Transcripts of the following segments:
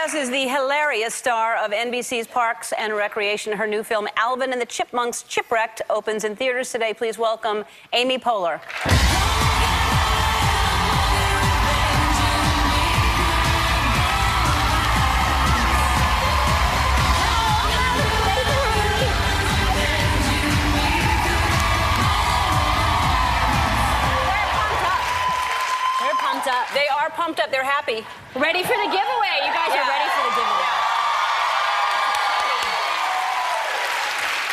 us is the hilarious star of NBC's Parks and Recreation. Her new film, Alvin and the Chipmunks Chipwrecked, opens in theaters today. Please welcome Amy Poehler. They are pumped up. They're happy. Ready for the giveaway. You guys are ready for the giveaway.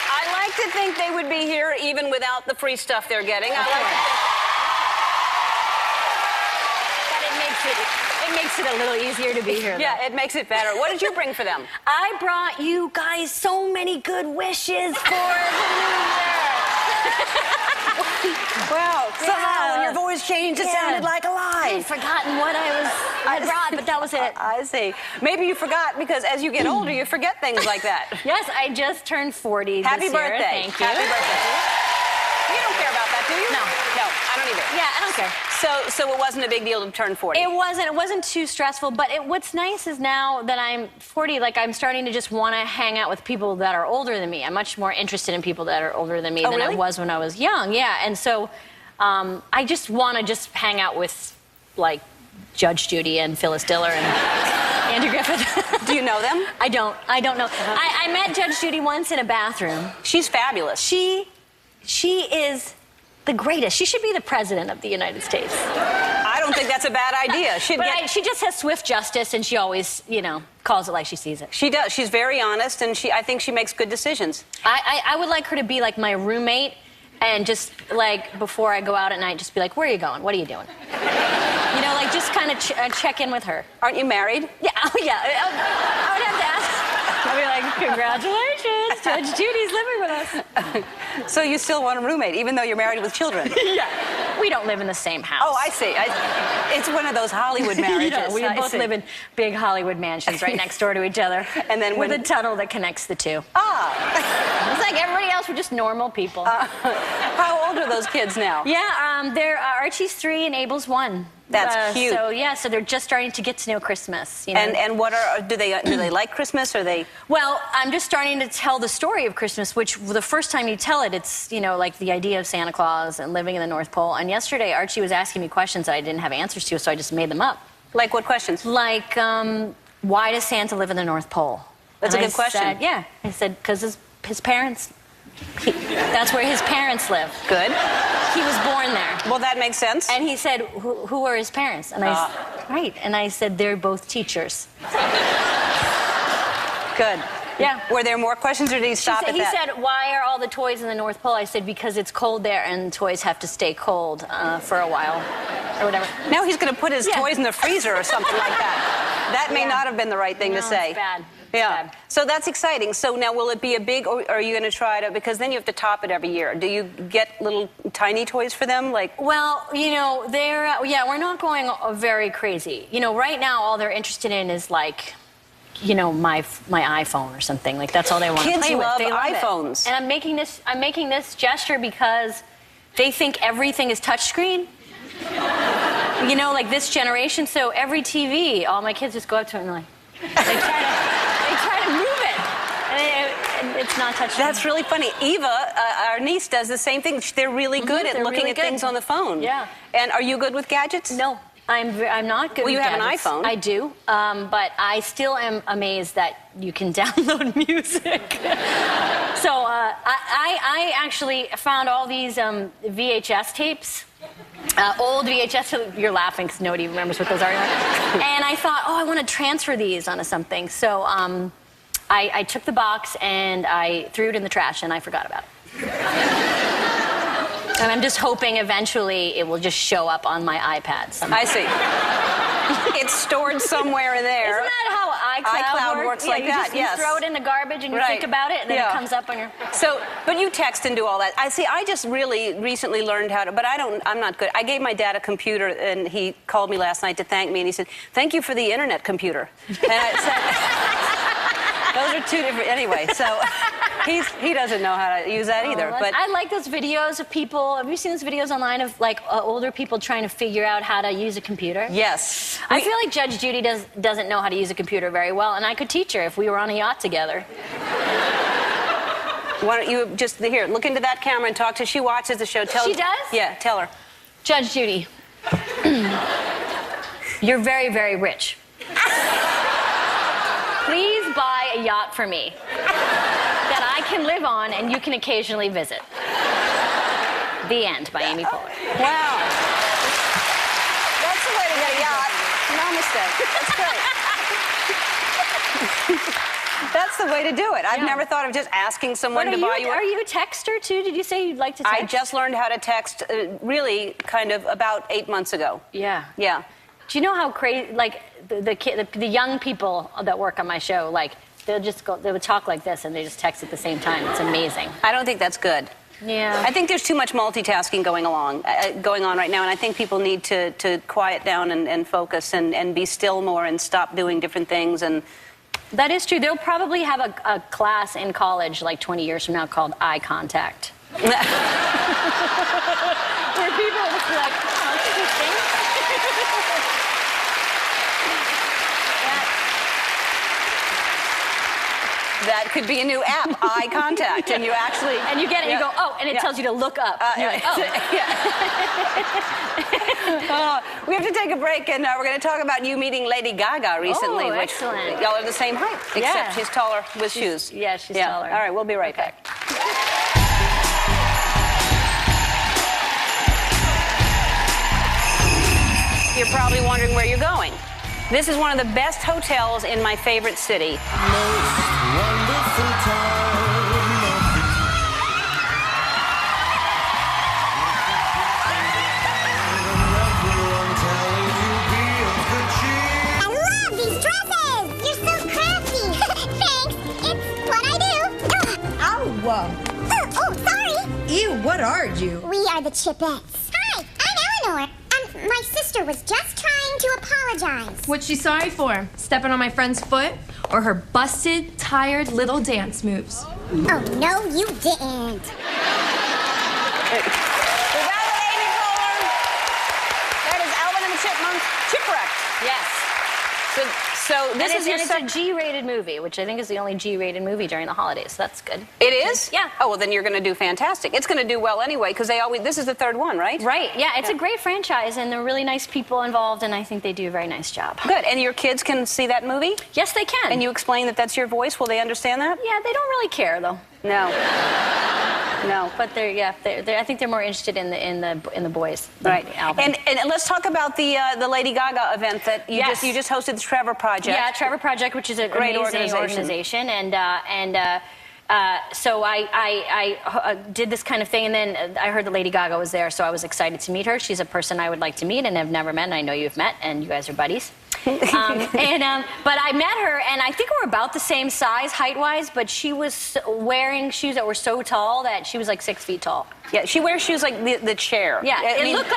I like to think they would be here even without the free stuff they're getting. But it makes it a little easier to be here, though. Yeah, it makes it better. What did you bring for them? I brought you guys so many good wishes for the new year. Wow. Somehow when your voice changed, it sounded like a lie. I had forgotten what I brought, but that was it. I see. Maybe you forgot because as you get older, you forget things like that. Yes, I just turned 40 Happy this year. birthday. Thank you. Happy birthday. You don't care about that, do you? No. No, I don't either. Yeah, I don't care. So it wasn't a big deal to turn 40? It wasn't too stressful, but what's nice is now that I'm 40, like, I'm starting to just want to hang out with people that are older than me. I'm much more interested in people that are older than me than I was when I was young. Yeah, and so I just want to just hang out with, like, Judge Judy and Phyllis Diller and Andrew Griffith. Do you know them? I don't know. I met Judge Judy once in a bathroom. She's fabulous. She is the greatest. She should be the president of the United States. I don't think that's a bad idea. She just has swift justice, and she always, you know, calls it like she sees it. She does. She's very honest, and I think she makes good decisions. I would like her to be like my roommate, and just, like, before I go out at night, just be like, where are you going? What are you doing? You know, like, just kind of check in with her. Aren't you married? Yeah, oh, yeah. I would have to ask. I'd be like, congratulations, Judge Judy's living with us. So you still want a roommate, even though you're married with children? Yeah. We don't live in the same house. Oh, I see. It's one of those Hollywood marriages. Yeah, we both live in big Hollywood mansions right next door to each other. And then with a tunnel that connects the two. Ah. It's like everybody else, we're just normal people. How old are those kids now? Yeah, Archie's 3 and Abel's 1. That's cute. So yeah, so they're just starting to get to know Christmas. You know? And what do they like Christmas, or they? Well, I'm just starting to tell the story of Christmas, which the first time you tell it, it's, you know, like the idea of Santa Claus and living in the North Pole. And yesterday, Archie was asking me questions that I didn't have answers to, so I just made them up. Like what questions? Like, why does Santa live in the North Pole? That's a good question. Yeah, I said because his parents. That's where his parents live. Good. He was born there. Well, that makes sense. And he said, who are his parents? And I said, right. And I said, they're both teachers. Good. Yeah. Were there more questions, or did he stop at that? He said, why are all the toys in the North Pole? I said, because it's cold there, and toys have to stay cold for a while, or whatever. Now he's going to put his toys in the freezer or something like that. That may not have been the right thing to say. It's bad. Yeah. Bad. So that's exciting. So now, will it be a big, or are you going to try to, because then you have to top it every year. Do you get little tiny toys for them? Like? Well, you know, we're not going very crazy. You know, right now, all they're interested in is, like, you know, my iPhone or something. Like, that's all they want to play with. Kids love iPhones. And I'm making this gesture because they think everything is touchscreen. You know, like this generation. So every TV, all my kids just go up to it and like, they try to move it. And it's not touchscreen. That's really funny. Eva, our niece, does the same thing. They're really good at looking at things on the phone. Yeah. And are you good with gadgets? No. I'm not good with gadgets. Well, you have an iPhone. I do, but I still am amazed that you can download music. So I actually found all these VHS tapes, old VHS. You're laughing because nobody remembers what those are. And I thought, oh, I want to transfer these onto something. So I took the box and I threw it in the trash, and I forgot about it. And I'm just hoping eventually it will just show up on my iPad someday. I see. It's stored somewhere in there. Isn't that how iCloud works like that? You throw it in the garbage and you think about it, and then it comes up on your... So, but you text and do all that. I just really recently learned how to, but I'm not good. I gave my dad a computer, and he called me last night to thank me, and he said, thank you for the internet computer. And I said... Those are two different. Anyway, so he doesn't know how to use that either. But I like those videos of people. Have you seen those videos online of like older people trying to figure out how to use a computer? yes, I feel like Judge Judy doesn't know how to use a computer very well, and I could teach her if we were on a yacht together. why don't you just here look into that camera and talk to? She watches the show. She does? Yeah, tell her. Judge Judy, you're very, very rich. Please buy a yacht for me that I can live on and you can occasionally visit. The End by Amy Poehler. Wow. That's the way to get a yacht. Namaste. That's great. That's the way to do it. I've never thought of just asking someone to buy you. Are you a texter too? Did you say you'd like to text? I just learned how to text really kind of about 8 months ago. Yeah. Yeah. Do you know how crazy, like, the young people that work on my show, like, they would talk like this and they just text at the same time. It's amazing. I don't think that's good. Yeah. I think there's too much multitasking going on right now, and I think people need to quiet down and focus and be still more and stop doing different things. And That is true. They'll probably have a class in college, like 20 years from now, called eye contact. Where people will be like, oh, this is thing. that could be a new app, eye contact, and you actually... And you get it, and you go, oh, and it tells you to look up. You're like, oh. We have to take a break, and we're going to talk about you meeting Lady Gaga recently. Oh, which excellent. Y'all are the same height, except she's taller with shoes. Yeah, she's taller. All right, we'll be right back. You're probably wondering where you're going. This is one of the best hotels in my favorite city. Most wonderful time I love these dresses! You're so crafty! Thanks, it's what I do. Ow! Oh, sorry! Ew, what are you? We are the Chipettes. Hi, I'm Eleanor. My sister was just trying to apologize. What's she sorry for? Stepping on my friend's foot? Or her busted, tired little dance moves? Oh, no, you didn't. We're back with Amy Poehler. That is Alvin and the Chipmunks Chipwrecked. Yes. So this is your it's a G-rated movie, which I think is the only G-rated movie during the holidays. So that's good. It is? Yeah. Oh, well, then you're going to do fantastic. It's going to do well anyway, because this is the third one, right? Right. Yeah, it's a great franchise, and there are really nice people involved, and I think they do a very nice job. Good. And your kids can see that movie? Yes, they can. And you explain that that's your voice? Will they understand that? Yeah, they don't really care though. No. No. But I think they're more interested in the boys. than Right. Alvin. And let's talk about the Lady Gaga event that you Yes. just hosted, the Trevor Project. Yeah, Trevor Project, which is a Great amazing organization, so I did this kind of thing, and then I heard that Lady Gaga was there, so I was excited to meet her. She's a person I would like to meet and have never met, and I know you've met, and you guys are buddies. But I met her, and I think we're about the same size height-wise, but she was wearing shoes that were so tall that she was like 6 feet tall. Yeah, she wears shoes like the chair. Yeah, it looked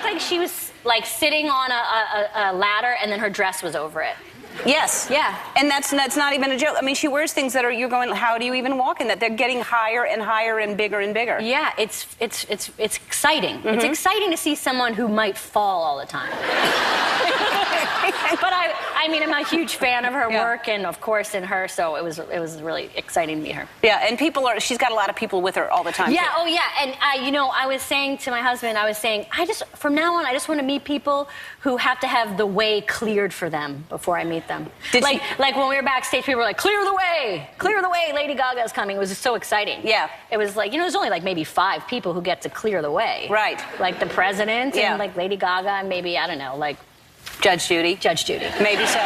like she was like sitting on a ladder, and then her dress was over it. Yes. Yeah. And that's not even a joke. I mean, she wears things that you're going, how do you even walk in that? They're getting higher and higher and bigger and bigger. Yeah, it's exciting. It's exciting to see someone who might fall all the time. But I mean, I'm a huge fan of her work, and of course in her, so it was really exciting to meet her. Yeah, and she's got a lot of people with her all the time. Yeah, too. oh yeah, and I was saying to my husband, from now on, I just want to meet people who have to have the way cleared for them before I meet them. Like when we were backstage, people were like, clear the way, Lady Gaga's coming. It was just so exciting. Yeah. It was like, there's only like maybe 5 people who get to clear the way. Right. Like the president and like Lady Gaga and maybe, I don't know, like Judge Judy. Judge Judy. Maybe so.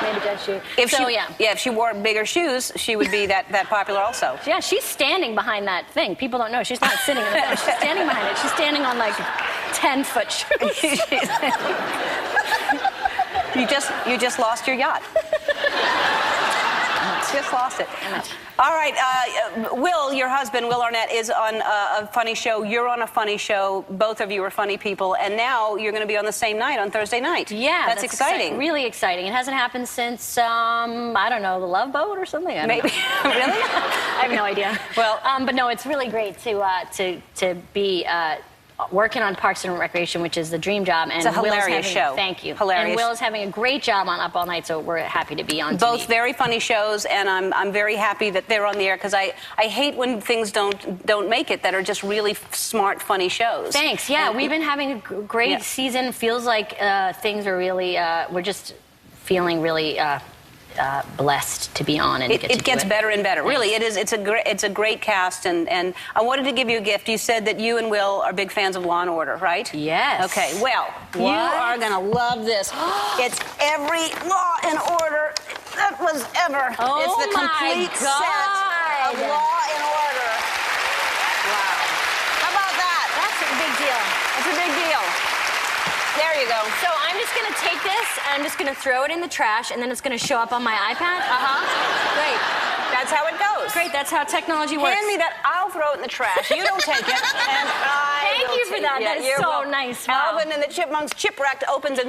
Maybe Judge Judy. If she wore bigger shoes, she would be that popular also. Yeah, she's standing behind that thing. People don't know. She's not sitting in the thing. She's standing behind it. She's standing on like 10-foot shoes. You just lost your yacht. Just lost it. All right, Will, your husband, Will Arnett, is on a funny show. You're on a funny show. Both of you are funny people, and now you're going to be on the same night on Thursday night. Yeah, that's exciting. Really exciting. It hasn't happened since I don't know, the Love Boat or something. I don't Maybe know. really? I have no idea. Well, but no, it's really great to be working on Parks and Recreation, which is the dream job. And it's a hilarious show. Thank you. Hilarious. And Will is having a great job on Up All Night, so we're happy to be on TV. Both very funny shows, and I'm very happy that they're on the air because I hate when things don't make it that are just really smart, funny shows. Thanks. Yeah, and we've been having a great season. Feels like things are really we're just feeling really. Blessed to be on and get to it gets better and better. Thanks. Really, it is. It's a great cast, and I wanted to give you a gift. You said that you and Will are big fans of Law and Order, right? Yes. Okay. Well, you are gonna love this. It's every Law and Order that was ever. Oh, it's the complete set of Law and Order. Wow. How about that? That's a big deal. It's a big deal. There you go. So I'm just going to take this, and I'm just going to throw it in the trash, and then it's going to show up on my iPad. Great. That's how it goes. Great, that's how technology works. Hand me that. I'll throw it in the trash. You don't take it. And I Thank will you for take that. it. That is You're so welcome. nice. Wow. Alvin and the Chipmunks Chipwrecked opens in